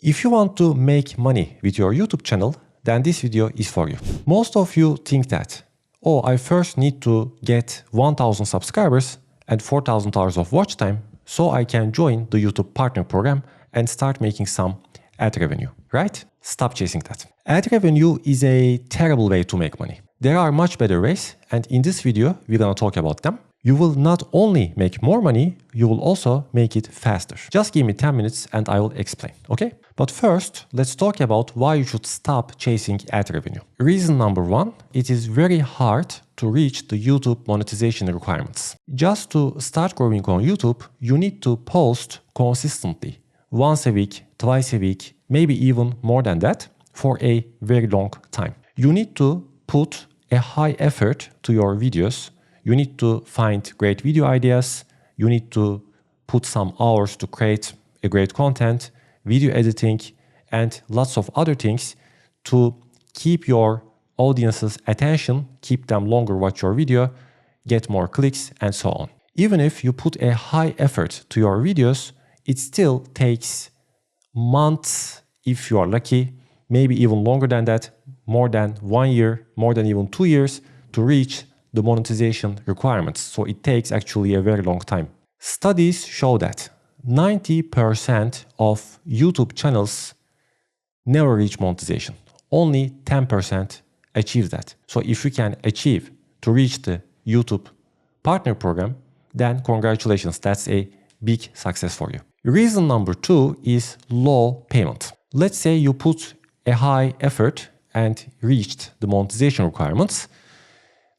If you want to make money with your YouTube channel, then this video is for you. Most of you think that, oh, I first need to get 1000 subscribers and 4000 hours of watch time so I can join the YouTube Partner Program and start making some ad revenue, right? Stop chasing that. Ad revenue is a terrible way to make money. There are much better ways, and in this video, we're gonna talk about them. You will not only make more money, you will also make it faster. Just give me 10 minutes and I will explain, okay? But first, let's talk about why you should stop chasing ad revenue. Reason number one, it is very hard to reach the YouTube monetization requirements. Just to start growing on YouTube, you need to post consistently, once a week, twice a week, maybe even more than that, for a very long time. You need to put a high effort to your videos. You need to find great video ideas. You need to put some hours to create a great content, video editing, and lots of other things to keep your audience's attention, keep them longer watch your video, get more clicks, and so on. Even if you put a high effort to your videos, it still takes months if you are lucky, maybe even longer than that, more than 1 year, more than even 2 years to reach the monetization requirements. So it takes actually a very long time. Studies show that 90% of YouTube channels never reach monetization. Only 10% achieve that. So if you can achieve to reach the YouTube Partner Program, then congratulations, that's a big success for you. Reason number two is low payment. Let's say you put a high effort and reached the monetization requirements.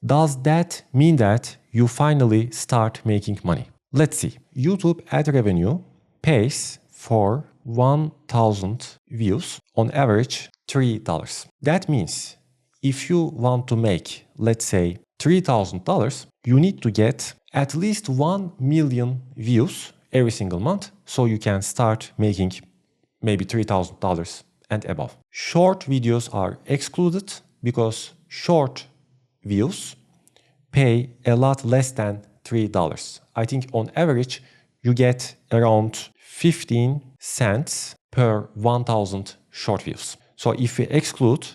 Does that mean that you finally start making money? Let's see. YouTube ad revenue pays for 1000 views on average $3. That means if you want to make, let's say, $3,000, you need to get at least 1 million views every single month so you can start making maybe $3,000 and above. Short videos are excluded because short views pay a lot less than $3. I think on average you get around 15 cents per 1000 short views. So if you exclude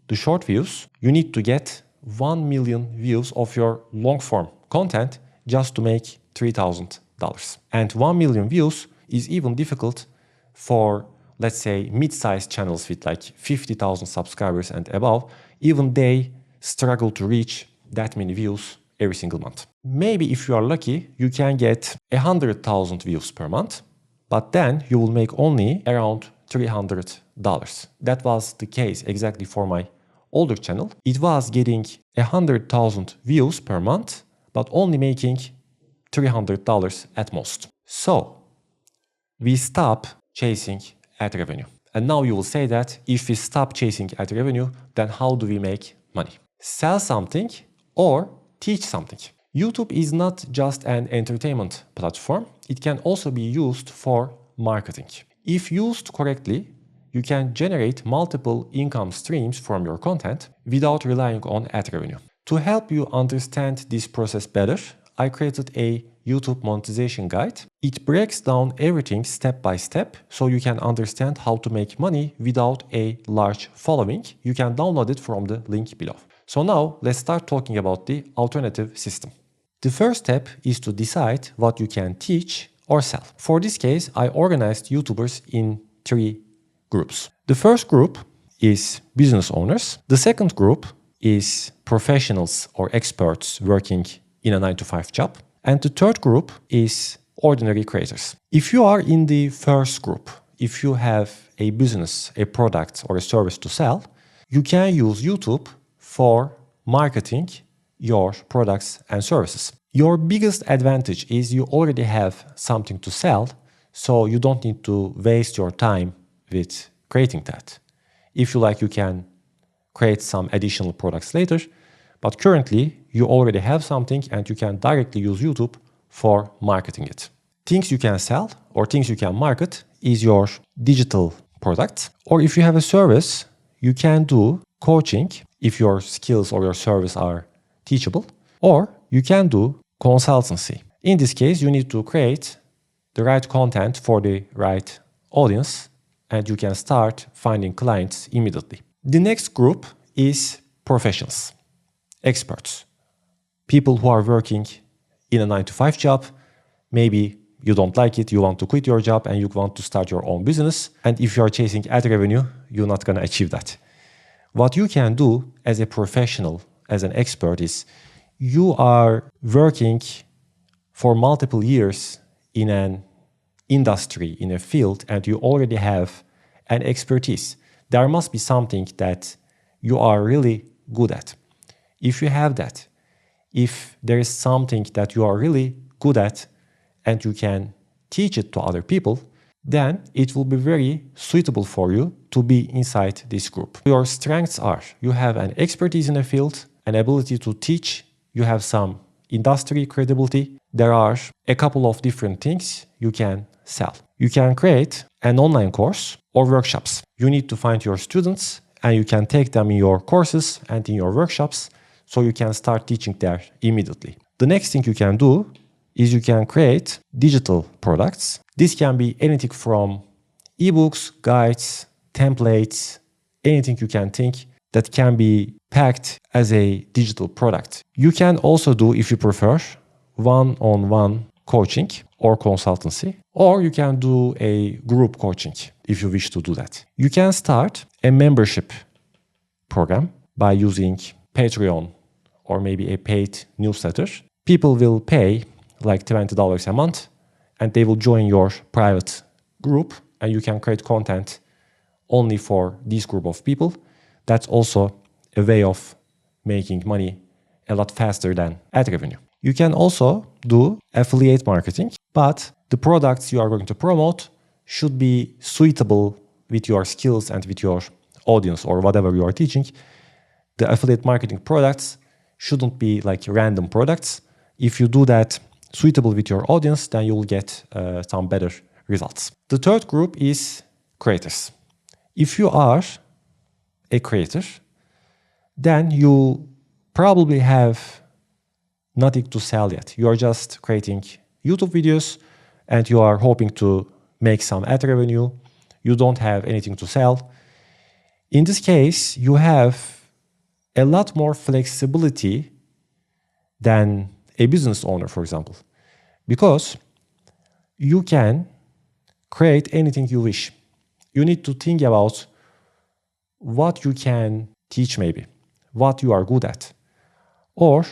the short views, you need to get 1 million views of your long form content just to make $3,000. And 1 million views is even difficult for, let's say, mid-sized channels with like 50,000 subscribers and above. Even they struggle to reach that many views every single month. Maybe if you are lucky, you can get 100,000 views per month, but then you will make only around $300. That was the case exactly for my older channel. It was getting 100,000 views per month, but only making $300 at most. So we stop chasing ad revenue. And now you will say that if we stop chasing ad revenue, then how do we make money? Sell something or teach something. YouTube is not just an entertainment platform. It can also be used for marketing. If used correctly, you can generate multiple income streams from your content without relying on ad revenue. To help you understand this process better, I created a YouTube monetization guide. It breaks down everything step by step so you can understand how to make money without a large following. You can download it from the link below. So now let's start talking about the alternative system. The first step is to decide what you can teach or sell. For this case, I organized YouTubers in 3 groups. The first group is business owners. The second group is professionals or experts working in a 9-to-5 job. And the third group is ordinary creators. If you are in the first group, if you have a business, a product or a service to sell, you can use YouTube for marketing your products and services. Your biggest advantage is you already have something to sell, so you don't need to waste your time with creating that. If you like, you can create some additional products later, but currently you already have something and you can directly use YouTube for marketing it. Things you can sell or things you can market is your digital product. Or if you have a service, you can do coaching if your skills or your service are teachable, or you can do consultancy. In this case, you need to create the right content for the right audience and you can start finding clients immediately. The next group is professionals, experts, people who are working in a 9-to-5 job. Maybe you don't like it, you want to quit your job and you want to start your own business. And if you are chasing ad revenue, you're not going to achieve that. What you can do as a professional, as an expert, is you are working for multiple years in an industry, in a field, and you already have an expertise. There must be something that you are really good at. If you have that, if there is something that you are really good at and you can teach it to other people, then it will be very suitable for you to be inside this group. Your strengths are, you have an expertise in a field, an ability to teach, you have some industry credibility. There are a couple of different things you can sell. You can create an online course or workshops. You need to find your students and you can take them in your courses and in your workshops so you can start teaching there immediately. The next thing you can do is you can create digital products. This can be anything from ebooks, guides, templates, anything you can think that can be packed as a digital product. You can also do, if you prefer, one-on-one coaching or consultancy, or you can do a group coaching if you wish to do that. You can start a membership program by using Patreon or maybe a paid newsletter. People will pay like $20 a month and they will join your private group and you can create content only for this group of people. That's also a way of making money a lot faster than ad revenue. You can also do affiliate marketing, but the products you are going to promote should be suitable with your skills and with your audience or whatever you are teaching. The affiliate marketing products shouldn't be like random products. If you do that suitable with your audience, then you will get some better results. The third group is creators. If you are a creator, then you probably have nothing to sell yet. You are just creating YouTube videos and you are hoping to make some ad revenue. You don't have anything to sell. In this case, you have a lot more flexibility than a business owner, for example, because you can create anything you wish. You need to think about what you can teach, maybe what you are good at, or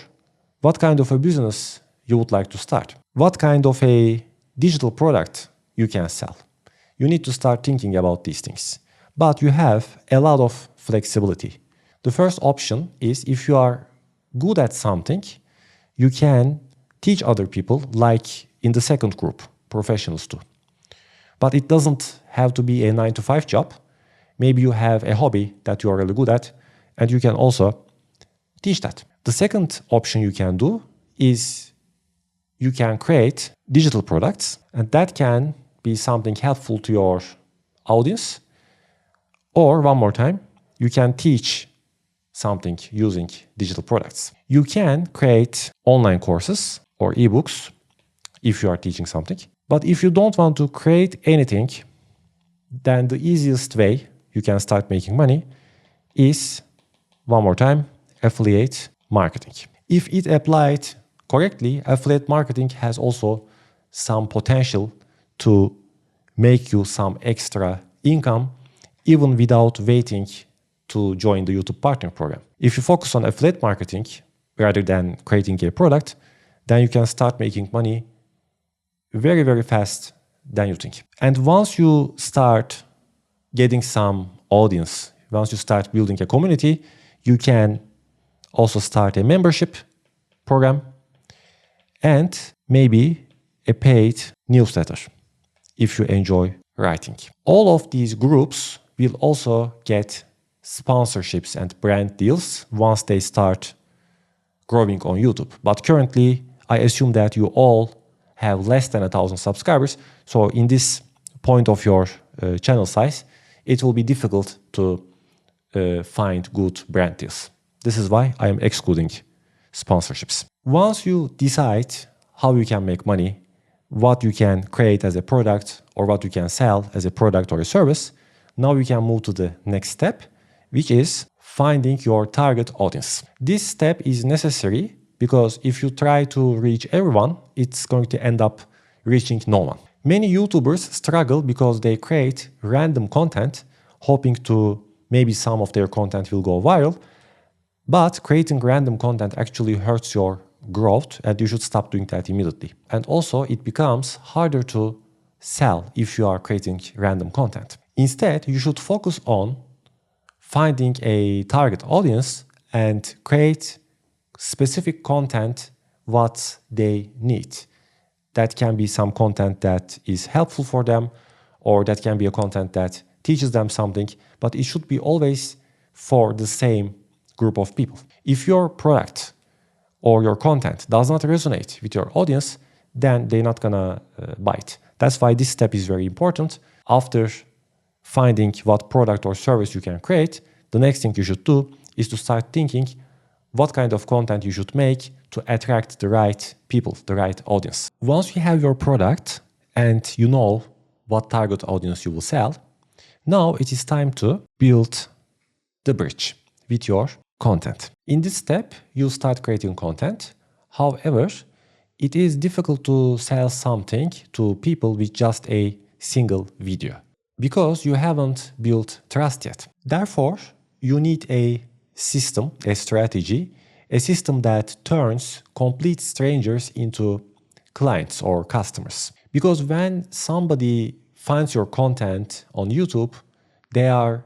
what kind of a business you would like to start, what kind of a digital product you can sell. You need to start thinking about these things, but you have a lot of flexibility. The first option is, if you are good at something, you can teach other people, like in the second group, professionals do. But it doesn't have to be a 9-to-5 job. Maybe you have a hobby that you are really good at, and you can also teach that. The second option you can do is you can create digital products, and that can be something helpful to your audience. Or one more time, you can teach something using digital products. You can create online courses or ebooks if you are teaching something. But if you don't want to create anything, then the easiest way you can start making money is, one more time, affiliate marketing. If it applied correctly, affiliate marketing has also some potential to make you some extra income even without waiting to join the YouTube Partner Program. If you focus on affiliate marketing rather than creating a product, then you can start making money very, very fast than you think. And once you start getting some audience, once you start building a community, you can also start a membership program and maybe a paid newsletter if you enjoy writing. All of these groups will also get sponsorships and brand deals once they start growing on YouTube. But currently, I assume that you all have less than 1,000 subscribers. So in this point of your channel size, it will be difficult to find good brand deals. This is why I am excluding sponsorships. Once you decide how you can make money, what you can create as a product or what you can sell as a product or a service, Now we can move to the next step, which is finding your target audience. This step is necessary because if you try to reach everyone, it's going to end up reaching no one. Many YouTubers struggle because they create random content, hoping to maybe some of their content will go viral, but creating random content actually hurts your growth and you should stop doing that immediately. And also it becomes harder to sell if you are creating random content. Instead, you should focus on finding a target audience and create specific content what they need. That can be some content that is helpful for them, or that can be a content that teaches them something, but it should be always for the same group of people. If your product or your content does not resonate with your audience, then they're not gonna buy it. That's why this step is very important. After finding what product or service you can create, the next thing you should do is to start thinking what kind of content you should make to attract the right people, the right audience. Once you have your product and you know what target audience you will sell, now it is time to build the bridge with your content. In this step, you start creating content. However, it is difficult to sell something to people with just a single video because you haven't built trust yet. Therefore, you need a system, a strategy, a system that turns complete strangers into clients or customers. Because when somebody finds your content on YouTube, they are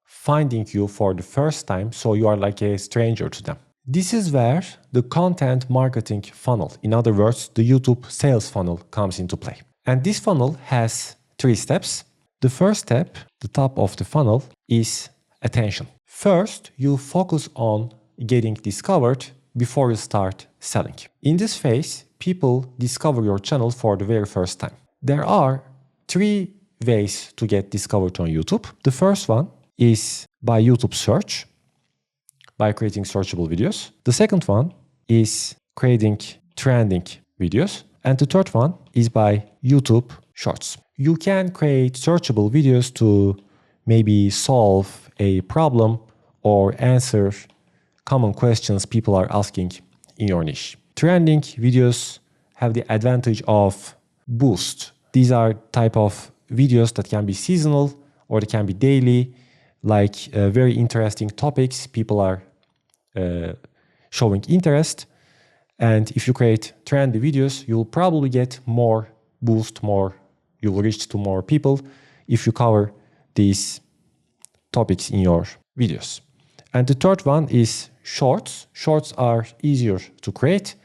finding you for the first time, so you are like a stranger to them. This is where the content marketing funnel, in other words, the YouTube sales funnel, comes into play. And this funnel has 3 steps. The first step, the top of the funnel, is attention. First, you focus on getting discovered before you start selling. In this phase, people discover your channel for the very first time. There are 3 ways to get discovered on YouTube. The first one is by YouTube search, by creating searchable videos. The second one is creating trending videos. And the third one is by YouTube Shorts. You can create searchable videos to maybe solve a problem or answer common questions people are asking in your niche. Trending videos have the advantage of boost. These are type of videos that can be seasonal or they can be daily, like very interesting topics. People are showing interest. And if you create trendy videos, you'll probably get more boost, you will reach to more people if you cover these topics in your videos. And the third one is shorts. Shorts are easier to create.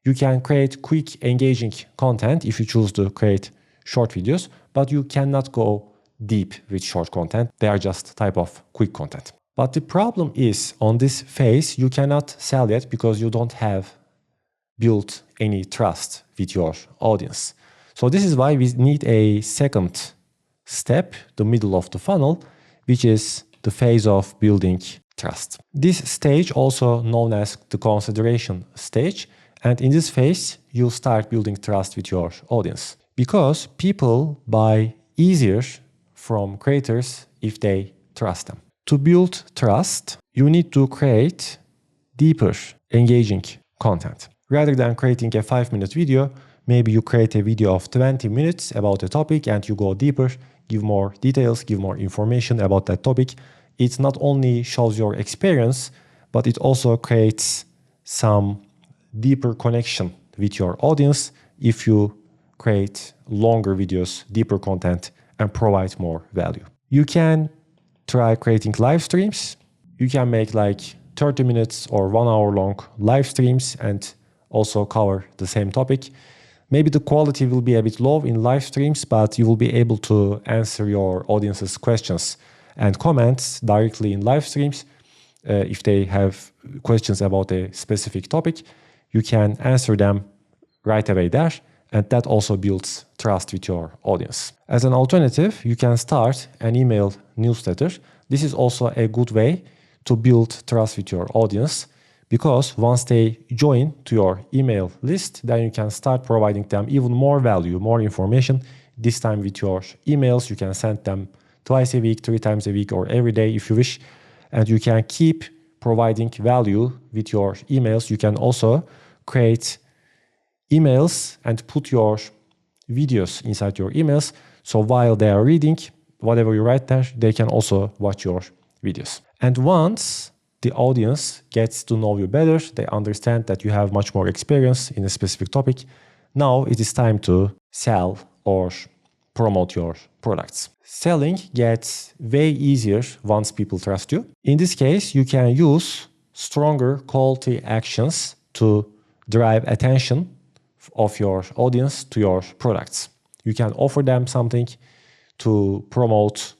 You can create quick, engaging content if you choose to create short videos, but you cannot go deep with short content. They are just type of quick content. But the problem is on this phase, you cannot sell yet because you don't have built any trust with your audience. So this is why we need a second step, the middle of the funnel, which is the phase of building trust. This stage also known as the consideration stage. And in this phase, you start building trust with your audience because people buy easier from creators if they trust them. To build trust, you need to create deeper, engaging content. Rather than creating a 5-minute video, maybe you create a video of 20 minutes about a topic and you go deeper, give more details, give more information about that topic. It not only shows your experience, but it also creates some deeper connection with your audience if you create longer videos, deeper content, and provide more value. You can try creating live streams. You can make like 30 minutes or 1 hour long live streams and also cover the same topic. Maybe the quality will be a bit low in live streams, but you will be able to answer your audience's questions and comments directly in live streams. If they have questions about a specific topic, you can answer them right away there, and that also builds trust with your audience. As an alternative, you can start an email newsletter. This is also a good way to build trust with your audience because once they join to your email list, then you can start providing them even more value, more information. This time with your emails, you can send them twice a week, 3 times a week, or every day if you wish. And you can keep providing value with your emails. You can also create emails and put your videos inside your emails. So while they are reading whatever you write there, they can also watch your videos. And once the audience gets to know you better, they understand that you have much more experience in a specific topic, now it is time to sell or promote your products. Selling gets way easier once people trust you. In this case, you can use stronger call to actions to drive attention of your audience to your products. You can offer them something to promote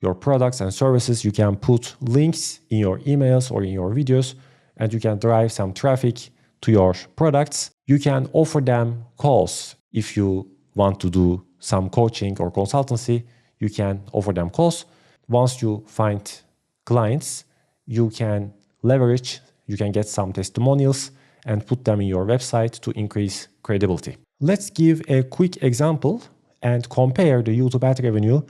your products and services. You can put links in your emails or in your videos, and you can drive some traffic to your products. You can offer them calls. If you want to do some coaching or consultancy, you can offer them calls. Once you find clients, you can leverage, you can get some testimonials and put them in your website to increase credibility. Let's give a quick example and compare the YouTube ad revenue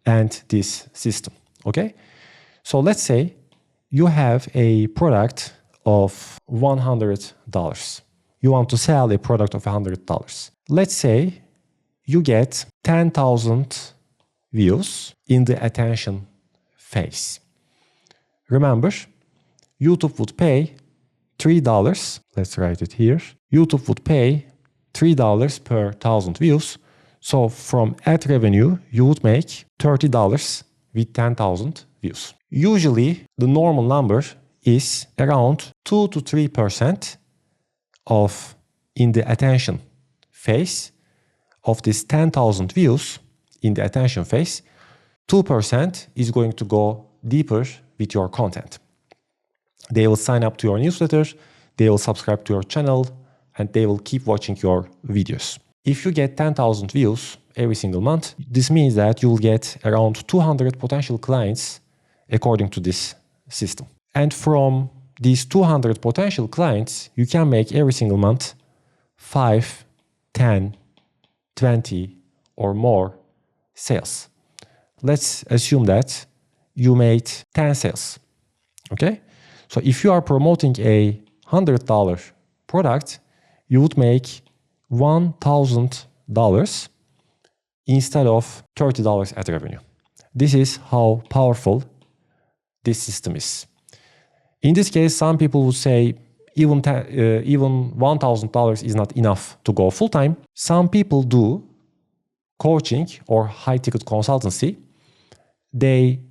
and this system, okay? So let's say you have a product of $100. You want to sell a product of $100. Let's say you get 10,000 views in the attention phase. Remember, YouTube would pay $3. Let's write it here. YouTube would pay $3 per 1,000 views. So from ad revenue, you would make $30 with 10,000 views. Usually, the normal number is around 2 to 3% of in the attention phase of this 10,000 views in the attention phase. 2% is going to go deeper with your content. They will sign up to your newsletter, they will subscribe to your channel, and they will keep watching your videos. If you get 10,000 views every single month, this means that you will get around 200 potential clients according to this system. And from these 200 potential clients, you can make every single month 5, 10, 20 or more sales. Let's assume that you made 10 sales, okay? So if you are promoting a $100 product, you would make $1,000 instead of $30 ad revenue. This is how powerful this system is. In this case, some people would say even $1,000 is not enough to go full-time. Some people do coaching or high-ticket consultancy. They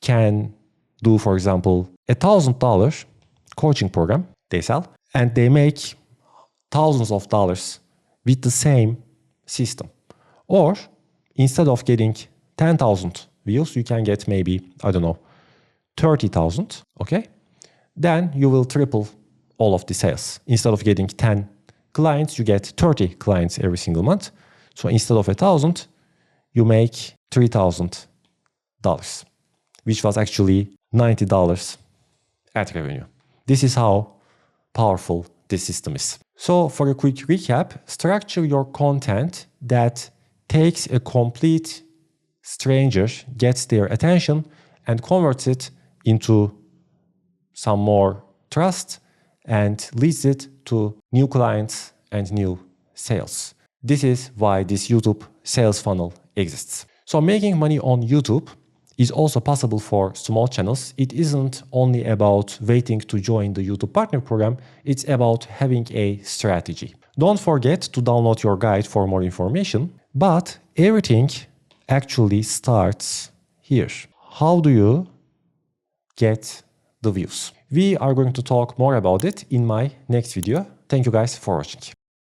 can do, for example, $1,000 coaching program they sell, and they make thousands of dollars with the same system. Or instead of getting 10,000 views, you can get maybe, I don't know, 30,000, okay? Then you will triple all of the sales. Instead of getting 10 clients, you get 30 clients every single month. So instead of 1,000, you make $3,000, which was actually $90 ad revenue. This is how powerful this system is. So for a quick recap, structure your content that takes a complete stranger, gets their attention, and converts it into some more trust and leads it to new clients and new sales. This is why this YouTube sales funnel exists. So making money on YouTube is also possible for small channels. It isn't only about waiting to join the YouTube Partner Program, it's about having a strategy. Don't forget to download your guide for more information, but everything actually starts here. How do you get the views? We are going to talk more about it in my next video. Thank you guys for watching.